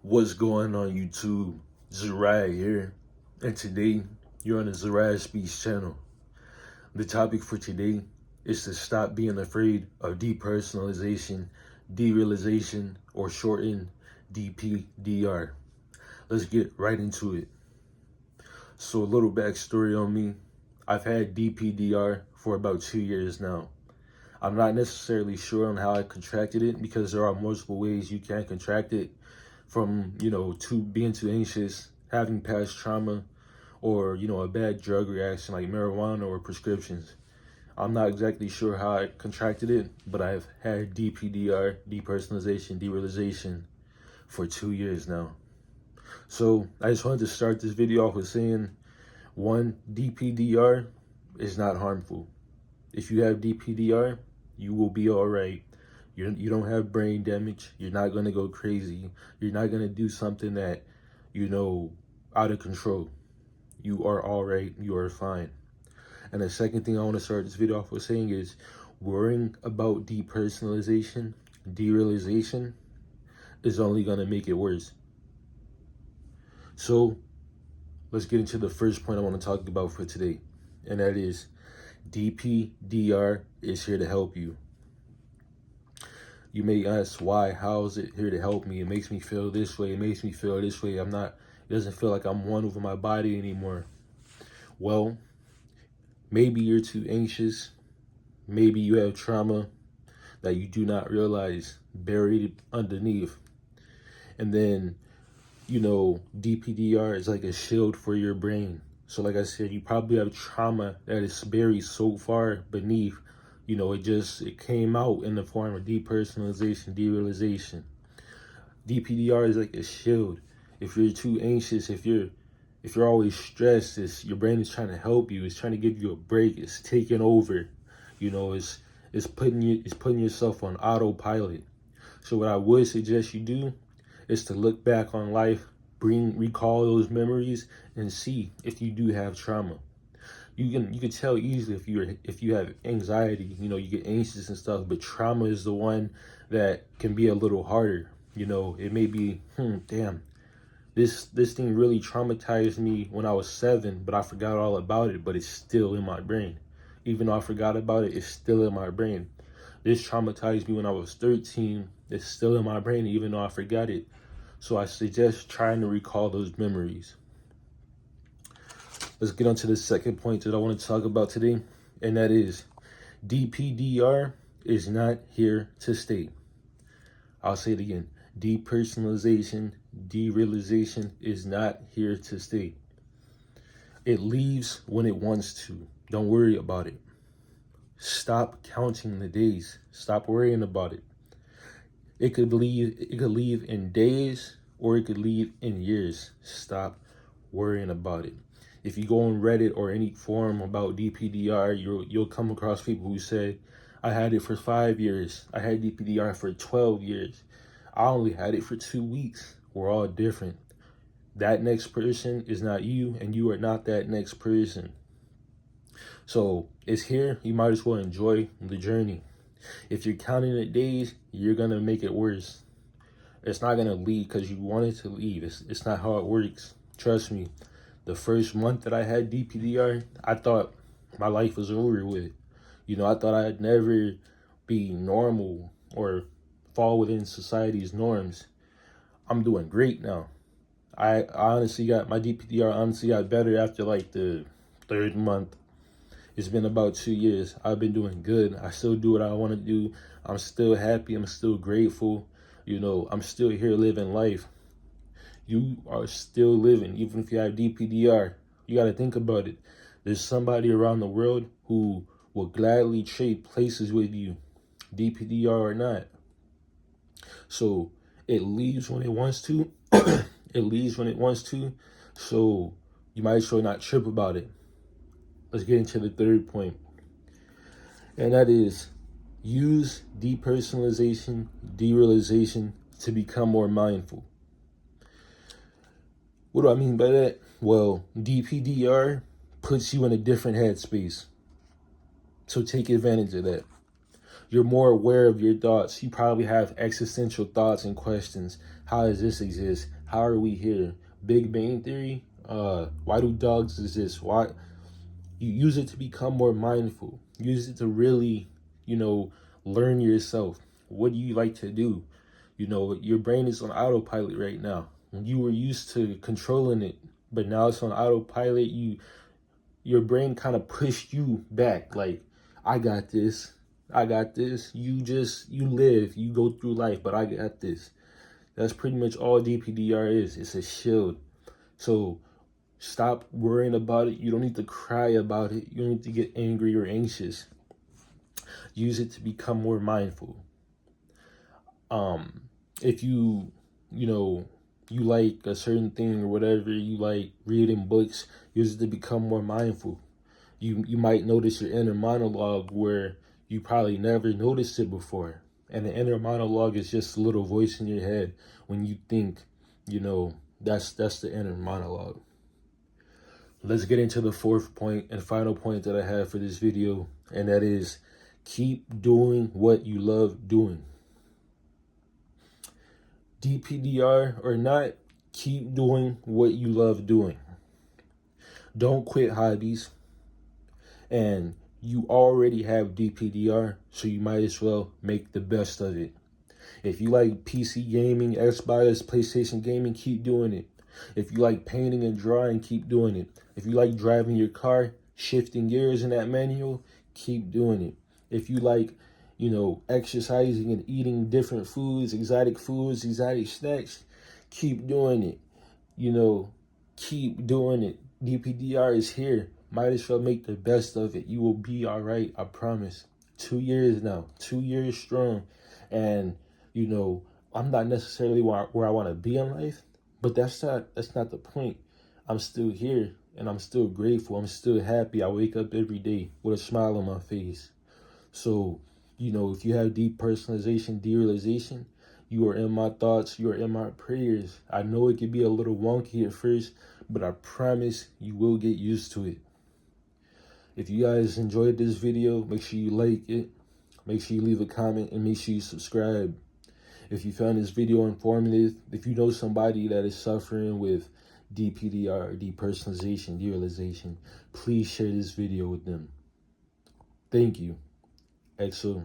What's going on YouTube? Zerai here, and today you're on the Zerai Speech channel. The topic for today is to stop being afraid of depersonalization, derealization, or shortened DPDR. Let's get right into it. So a little backstory on me. I've had DPDR for about 2 years now. I'm not necessarily sure on how I contracted it because there are multiple ways you can contract it, from being too anxious, having past trauma, or a bad drug reaction like marijuana or prescriptions. I'm not exactly sure how I contracted it, but I've had DPDR, depersonalization, derealization, for 2 years now. So I just wanted to start this video off with saying, one, DPDR is not harmful. If you have DPDR, you will be all right. You don't have brain damage. You're not going to go crazy. You're not going to do something that, out of control. You are all right. You are fine. And the second thing I want to start this video off with saying is, worrying about depersonalization, derealization, is only going to make it worse. So let's get into the first point I want to talk about for today. And that is, DPDR is here to help you. You may ask, why? How is it here to help me? It makes me feel this way. It makes me feel this way. It doesn't feel like I'm one with my body anymore. Well, maybe you're too anxious. Maybe you have trauma that you do not realize buried underneath. And then, DPDR is like a shield for your brain. So like I said, you probably have trauma that is buried so far beneath. It came out in the form of depersonalization, derealization. DPDR is like a shield. If you're too anxious, if you're always stressed, your brain is trying to help you. It's trying to give you a break. It's taking over. It's putting yourself on autopilot. So what I would suggest you do is to look back on life, recall those memories, and see if you do have trauma. You can tell easily if you have anxiety. You get anxious and stuff, but trauma is the one that can be a little harder. It may be, damn, this thing really traumatized me when I was 7, but I forgot all about it, but it's still in my brain. Even though I forgot about it, it's still in my brain. This traumatized me when I was 13. It's still in my brain, even though I forgot it. So I suggest trying to recall those memories. Let's get on to the second point that I want to talk about today, and that is, DPDR is not here to stay. I'll say it again. Depersonalization, derealization is not here to stay. It leaves when it wants to. Don't worry about it. Stop counting the days. Stop worrying about it. It could leave in days, or it could leave in years. Stop worrying about it. If you go on Reddit or any forum about DPDR, you'll come across people who say, I had it for 5 years. I had DPDR for 12 years. I only had it for 2 weeks. We're all different. That next person is not you, and you are not that next person. So it's here. You might as well enjoy the journey. If you're counting the days, you're going to make it worse. It's not going to leave because you want it to leave. It's not how it works. Trust me. The first month that I had DPDR, I thought my life was over with. I thought I'd never be normal or fall within society's norms. I'm doing great now. I honestly got my DPDR got better after like the 3rd month. It's been about 2 years. I've been doing good. I still do what I want to do. I'm still happy. I'm still grateful. I'm still here living life. You are still living, even if you have DPDR. You got to think about it. There's somebody around the world who will gladly trade places with you, DPDR or not. So it leaves when it wants to. It leaves when it wants to. So you might as well not trip about it. Let's get into the third point. And that is, use depersonalization, derealization to become more mindful. What do I mean by that? Well, DPDR puts you in a different headspace. So take advantage of that. You're more aware of your thoughts. You probably have existential thoughts and questions. How does this exist? How are we here? Big Bang Theory. Why do dogs exist? Why? You use it to become more mindful. Use it to really, learn yourself. What do you like to do? Your brain is on autopilot right now. You were used to controlling it, but now it's on autopilot. Your brain kind of pushed you back. Like, I got this. I got this. You live, you go through life, but I got this. That's pretty much all DPDR is. It's a shield. So stop worrying about it. You don't need to cry about it. You don't need to get angry or anxious. Use it to become more mindful. If you like a certain thing or whatever, you like reading books, use it to become more mindful. You might notice your inner monologue where you probably never noticed it before. And the inner monologue is just a little voice in your head when you think, that's the inner monologue. Let's get into the fourth point and final point that I have for this video, and that is keep doing what you love doing. DPDR or not, keep doing what you love doing. Don't quit hobbies. And you already have DPDR, so you might as well make the best of it. If you like PC gaming, Xbox, PlayStation gaming, keep doing it. If you like painting and drawing, keep doing it. If you like driving your car, shifting gears in that manual, keep doing it. If you like, exercising and eating different foods, exotic snacks, keep doing it. Keep doing it. DPDR is here. Might as well make the best of it. You will be all right. I promise. 2 years now, 2 years strong. And, I'm not necessarily where I want to be in life, but that's not the point. I'm still here and I'm still grateful. I'm still happy. I wake up every day with a smile on my face. So, if you have depersonalization, derealization, you are in my thoughts, you are in my prayers. I know it can be a little wonky at first, but I promise you will get used to it. If you guys enjoyed this video, make sure you like it, make sure you leave a comment, and make sure you subscribe. If you found this video informative, if you know somebody that is suffering with DPDR, depersonalization, derealization, please share this video with them. Thank you. XO.